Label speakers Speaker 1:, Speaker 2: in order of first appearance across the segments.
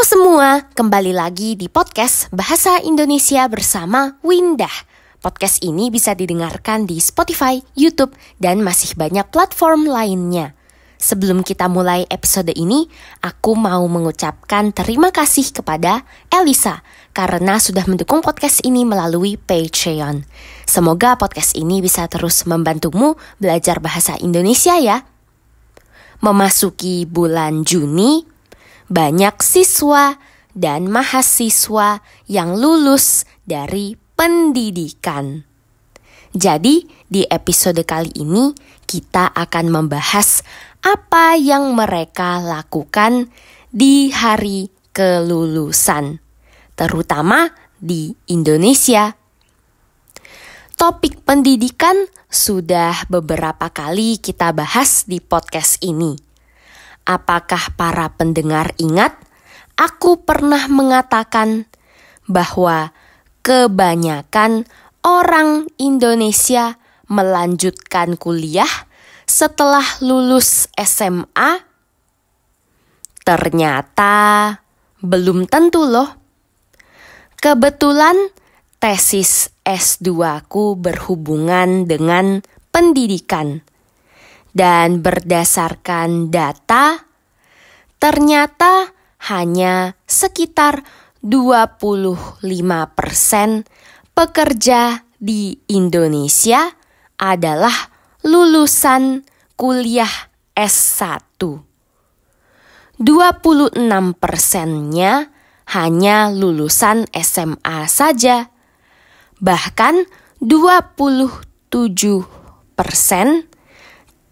Speaker 1: semua, kembali lagi di podcast Bahasa Indonesia bersama Windah. Podcast ini bisa didengarkan di Spotify, YouTube, dan masih banyak platform lainnya. Sebelum kita mulai episode ini, aku mau mengucapkan terima kasih kepada Elisa karena sudah mendukung podcast ini melalui Patreon. Semoga podcast ini bisa terus membantumu belajar bahasa Indonesia ya. Memasuki bulan Juni, banyak siswa dan mahasiswa yang lulus dari pendidikan. Jadi, di episode kali ini kita akan membahas apa yang mereka lakukan di hari kelulusan, terutama di Indonesia. Topik pendidikan sudah beberapa kali kita bahas di podcast ini. Apakah para pendengar ingat? Aku pernah mengatakan bahwa kebanyakan orang Indonesia melanjutkan kuliah setelah lulus SMA. Ternyata belum tentu loh. Kebetulan tesis S2-ku berhubungan dengan pendidikan. Dan berdasarkan data, ternyata hanya sekitar 25% pekerja di Indonesia adalah lulusan kuliah S1. 26%-nya hanya lulusan SMA saja. Bahkan 27%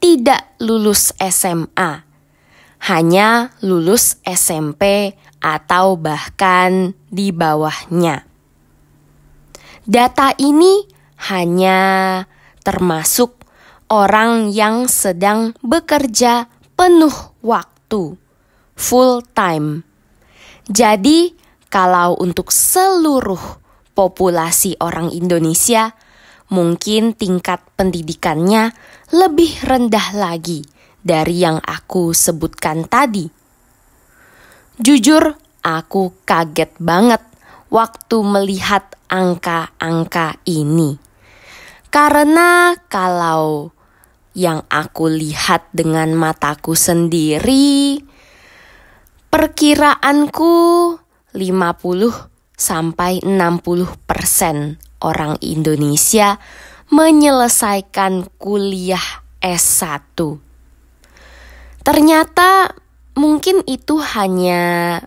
Speaker 1: tidak lulus SMA, hanya lulus SMP atau bahkan di bawahnya. Data ini hanya termasuk orang yang sedang bekerja penuh waktu, full time. Jadi, kalau untuk seluruh populasi orang Indonesia, mungkin tingkat pendidikannya lebih rendah lagi dari yang aku sebutkan tadi. Jujur, aku kaget banget waktu melihat angka-angka ini. Karena kalau yang aku lihat dengan mataku sendiri, perkiraanku 50-60% orang Indonesia menyelesaikan kuliah S1. Ternyata mungkin itu hanya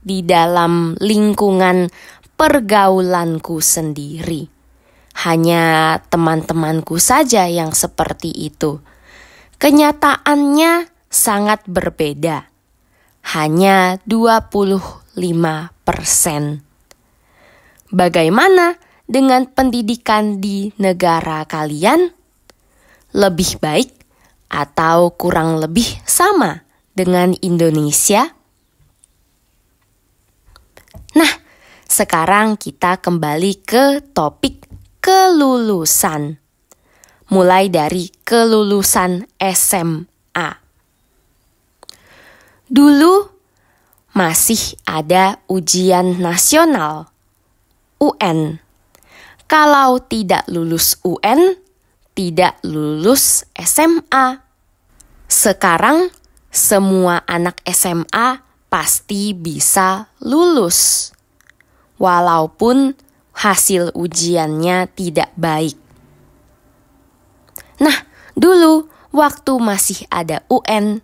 Speaker 1: di dalam lingkungan pergaulanku sendiri. Hanya teman-temanku saja yang seperti itu. Kenyataannya sangat berbeda. Hanya 25%. Bagaimana dengan pendidikan di negara kalian? Lebih baik atau kurang lebih sama dengan Indonesia? Nah, sekarang kita kembali ke topik kelulusan. Mulai dari kelulusan SMA. Dulu masih ada ujian nasional, UN. Kalau tidak lulus UN, tidak lulus SMA. Sekarang semua anak SMA pasti bisa lulus, walaupun hasil ujiannya tidak baik. Nah, dulu waktu masih ada UN,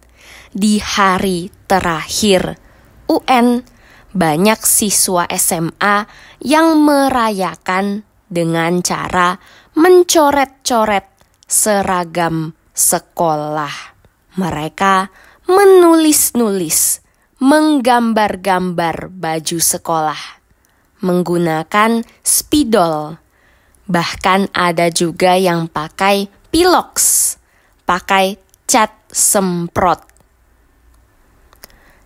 Speaker 1: di hari terakhir UN, banyak siswa SMA yang merayakan dengan cara mencoret-coret seragam sekolah. Mereka menulis-nulis, menggambar-gambar baju sekolah, menggunakan spidol. Bahkan ada juga yang pakai piloks, pakai cat semprot.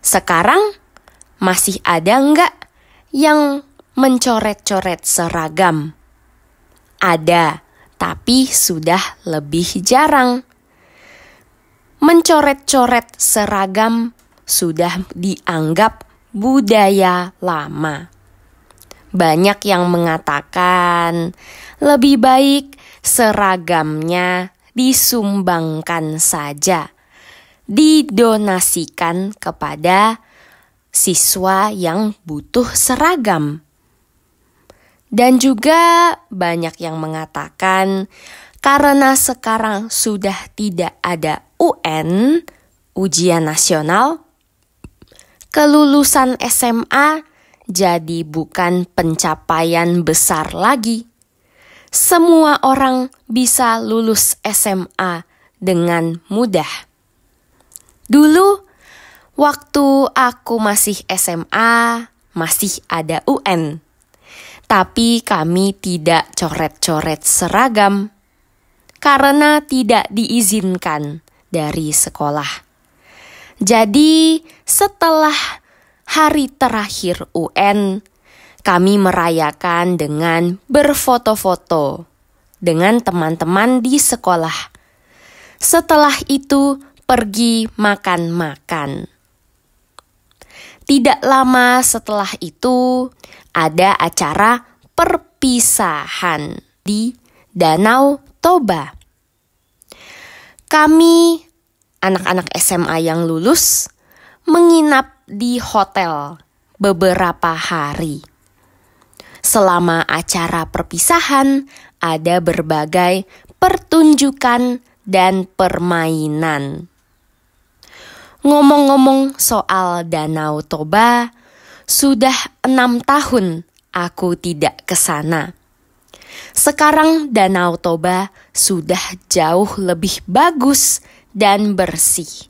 Speaker 1: Sekarang masih ada nggak yang mencoret-coret seragam? Ada, tapi sudah lebih jarang. Mencoret-coret seragam sudah dianggap budaya lama. Banyak yang mengatakan lebih baik seragamnya disumbangkan saja, didonasikan kepada siswa yang butuh seragam. Dan juga banyak yang mengatakan karena sekarang sudah tidak ada UN, ujian nasional, kelulusan SMA jadi bukan pencapaian besar lagi. Semua orang bisa lulus SMA dengan mudah. Dulu, waktu aku masih SMA, masih ada UN. Tapi kami tidak coret-coret seragam karena tidak diizinkan dari sekolah. Jadi setelah hari terakhir UN, kami merayakan dengan berfoto-foto dengan teman-teman di sekolah. Setelah itu pergi makan-makan. Tidak lama setelah itu ada acara perpisahan di Danau Toba. Kami, anak-anak SMA yang lulus, menginap di hotel beberapa hari. Selama acara perpisahan, ada berbagai pertunjukan dan permainan. Ngomong-ngomong soal Danau Toba, sudah 6 tahun aku tidak ke sana. Sekarang Danau Toba sudah jauh lebih bagus dan bersih.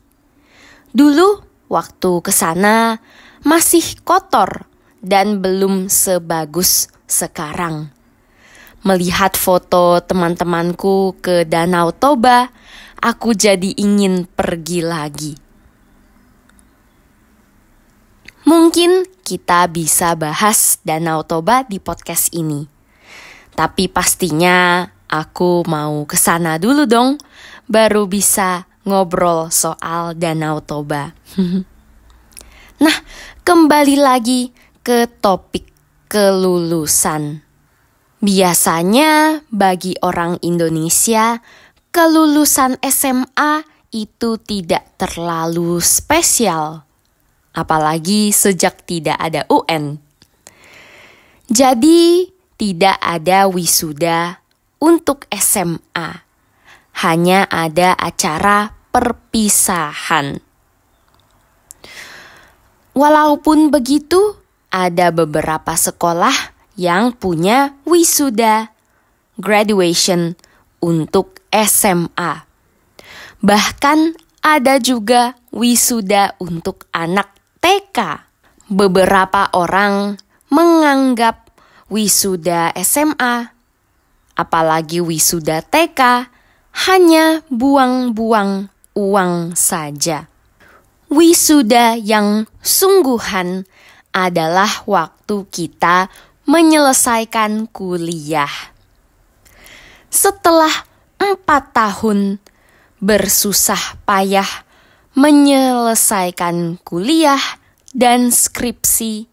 Speaker 1: Dulu waktu ke sana masih kotor dan belum sebagus sekarang. Melihat foto teman-temanku ke Danau Toba, aku jadi ingin pergi lagi. Mungkin kita bisa bahas Danau Toba di podcast ini. Tapi pastinya aku mau ke sana dulu dong, baru bisa ngobrol soal Danau Toba. Nah, kembali lagi ke topik kelulusan. Biasanya bagi orang Indonesia, kelulusan SMA itu tidak terlalu spesial. Apalagi sejak tidak ada UN. Jadi tidak ada wisuda untuk SMA. Hanya ada acara perpisahan. Walaupun begitu, ada beberapa sekolah yang punya wisuda graduation untuk SMA. Bahkan ada juga wisuda untuk anak TK. Beberapa orang menganggap wisuda SMA, apalagi wisuda TK, hanya buang-buang uang saja. Wisuda yang sungguhan adalah waktu kita menyelesaikan kuliah. Setelah 4 tahun bersusah payah menyelesaikan kuliah dan skripsi,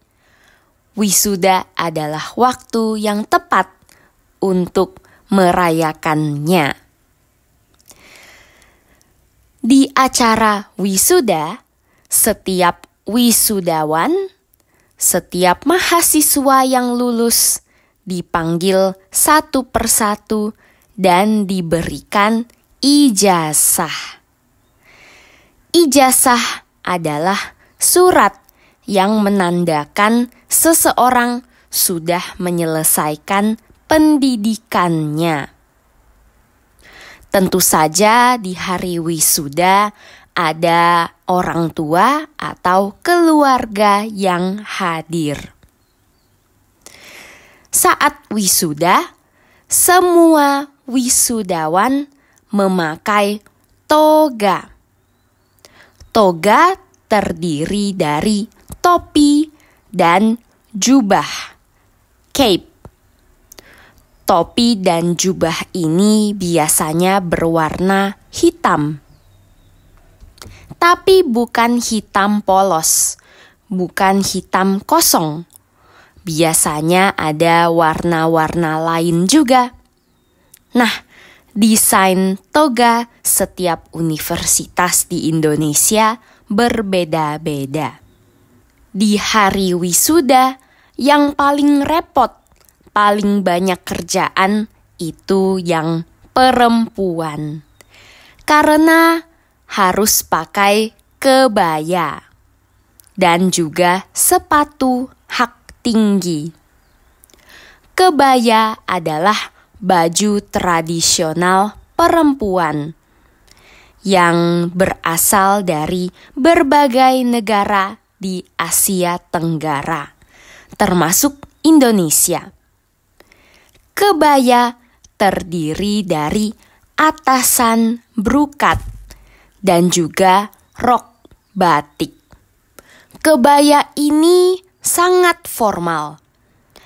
Speaker 1: wisuda adalah waktu yang tepat untuk merayakannya. Di acara wisuda, setiap wisudawan, setiap mahasiswa yang lulus dipanggil satu persatu dan diberikan ijazah. Ijazah adalah surat yang menandakan seseorang sudah menyelesaikan pendidikannya. Tentu saja di hari wisuda ada orang tua atau keluarga yang hadir. Saat wisuda, semua wisudawan memakai toga. Toga terdiri dari topi dan jubah, cape. Topi dan jubah ini biasanya berwarna hitam. Tapi bukan hitam polos, bukan hitam kosong. Biasanya ada warna-warna lain juga. Nah, desain toga setiap universitas di Indonesia berbeda-beda. Di hari wisuda, yang paling repot, paling banyak kerjaan itu yang perempuan. Karena harus pakai kebaya dan juga sepatu hak tinggi. Kebaya adalah baju tradisional perempuan yang berasal dari berbagai negara di Asia Tenggara, termasuk Indonesia. Kebaya terdiri dari atasan brokat dan juga rok batik. Kebaya ini sangat formal,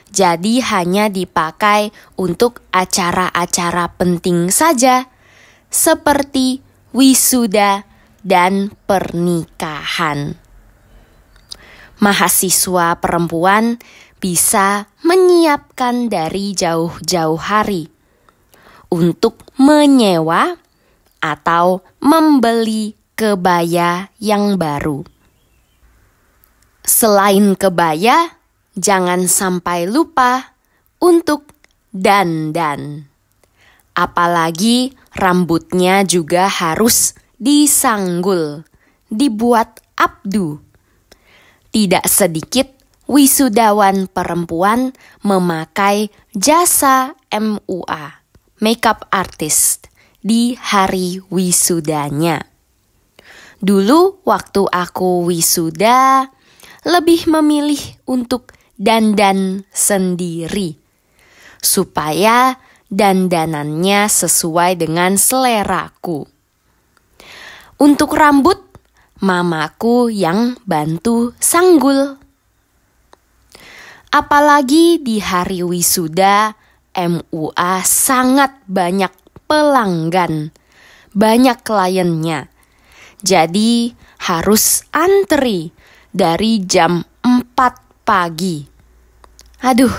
Speaker 1: jadi hanya dipakai untuk acara-acara penting saja, seperti wisuda dan pernikahan. Mahasiswa perempuan bisa menyiapkan dari jauh-jauh hari untuk menyewa atau membeli kebaya yang baru. Selain kebaya, jangan sampai lupa untuk dandan. Apalagi rambutnya juga harus disanggul, dibuat abdu. Tidak sedikit wisudawan perempuan memakai jasa MUA, makeup artist, di hari wisudanya. Dulu waktu aku wisuda, lebih memilih untuk dandan sendiri, supaya dandanannya sesuai dengan seleraku. Untuk rambut, mamaku yang bantu sanggul. Apalagi di hari wisuda, MUA sangat banyak pelanggan, banyak kliennya. Jadi harus antri dari jam 4 pagi. Aduh,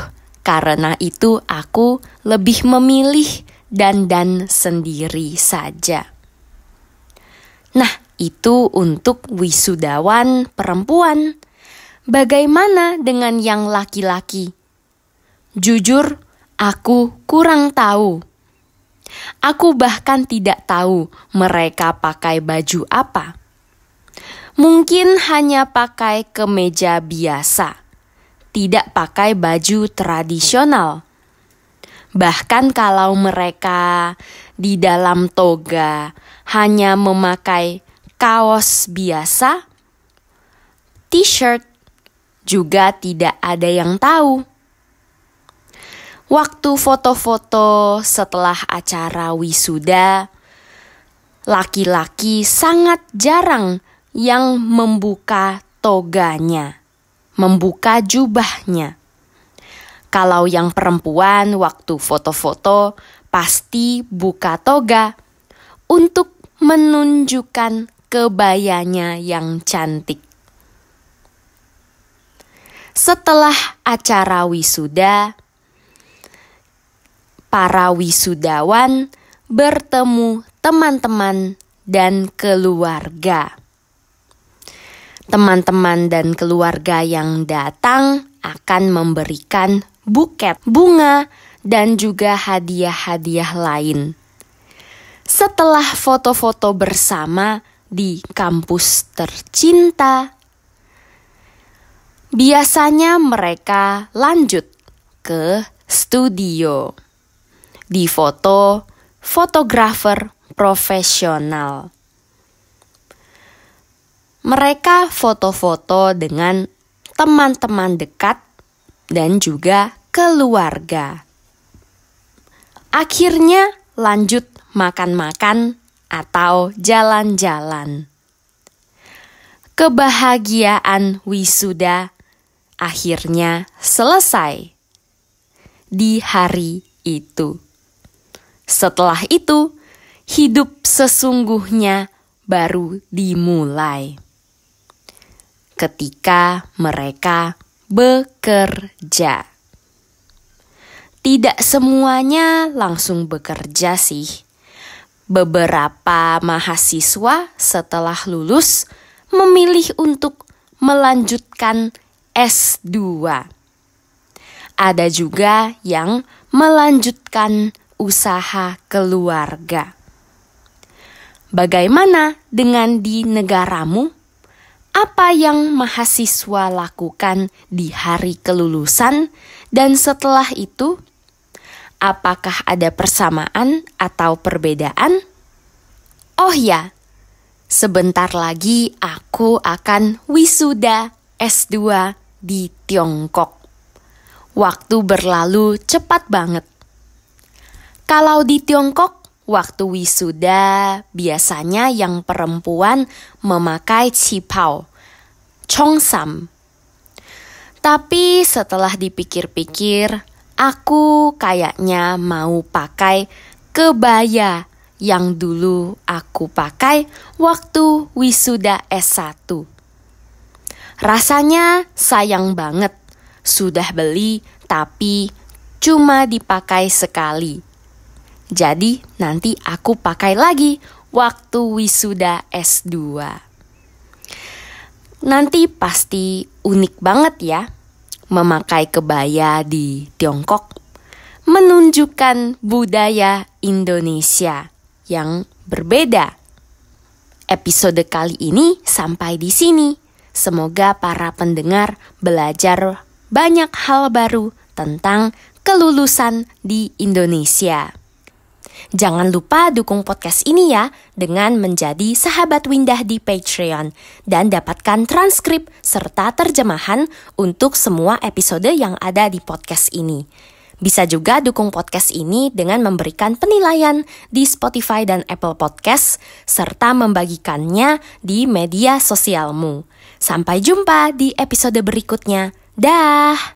Speaker 1: karena itu aku lebih memilih dandan sendiri saja. Nah, itu untuk wisudawan perempuan. Bagaimana dengan yang laki-laki? Jujur, aku kurang tahu. Aku bahkan tidak tahu mereka pakai baju apa. Mungkin hanya pakai kemeja biasa, tidak pakai baju tradisional. Bahkan kalau mereka di dalam toga hanya memakai kaos biasa, t-shirt, juga tidak ada yang tahu. Waktu foto-foto setelah acara wisuda, laki-laki sangat jarang yang membuka toganya, membuka jubahnya. Kalau yang perempuan waktu foto-foto pasti buka toga untuk menunjukkan kebayanya yang cantik. Setelah acara wisuda, para wisudawan bertemu teman-teman dan keluarga. Teman-teman dan keluarga yang datang akan memberikan buket bunga dan juga hadiah-hadiah lain. Setelah foto-foto bersama di kampus tercinta, biasanya mereka lanjut ke studio. Di foto fotografer profesional. Mereka foto-foto dengan teman-teman dekat dan juga keluarga. Akhirnya lanjut makan-makan atau jalan-jalan. Kebahagiaan wisuda akhirnya selesai di hari itu. Setelah itu, hidup sesungguhnya baru dimulai. ketika mereka bekerja. Tidak semuanya langsung bekerja sih. Beberapa mahasiswa setelah lulus memilih untuk melanjutkan S2. Ada juga yang melanjutkan usaha keluarga. Bagaimana dengan di negaramu? Apa yang mahasiswa lakukan di hari kelulusan dan setelah itu? Apakah ada persamaan atau perbedaan? Oh ya, sebentar lagi aku akan wisuda S2 di Tiongkok. Waktu berlalu cepat banget. Kalau di Tiongkok, waktu wisuda biasanya yang perempuan memakai qipao, cheongsam. Tapi setelah dipikir-pikir, aku kayaknya mau pakai kebaya yang dulu aku pakai waktu wisuda S1. Rasanya sayang banget, sudah beli tapi cuma dipakai sekali. Jadi nanti aku pakai lagi waktu wisuda S2. Nanti pasti unik banget ya. Memakai kebaya di Tiongkok menunjukkan budaya Indonesia yang berbeda. Episode kali ini sampai di sini. Semoga para pendengar belajar banyak hal baru tentang kelulusan di Indonesia. Jangan lupa dukung podcast ini ya dengan menjadi sahabat Windah di Patreon dan dapatkan transkrip serta terjemahan untuk semua episode yang ada di podcast ini. Bisa juga dukung podcast ini dengan memberikan penilaian di Spotify dan Apple Podcast serta membagikannya di media sosialmu. Sampai jumpa di episode berikutnya. Dah!